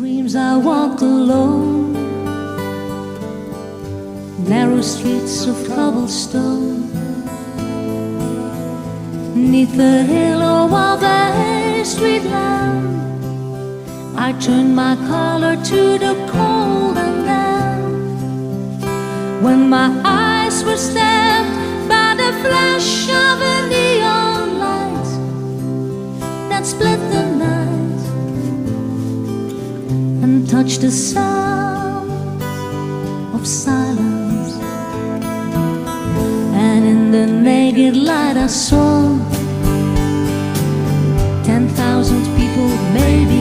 dreams I walked alone, narrow streets of cobblestone, 'neath the halo of a street lamp. I turned my collar to the cold and damp. When my eyes were stabbed by the flash of a neon light that split the night and touched the sound of silence, and in the naked light I saw 10,000 people, maybe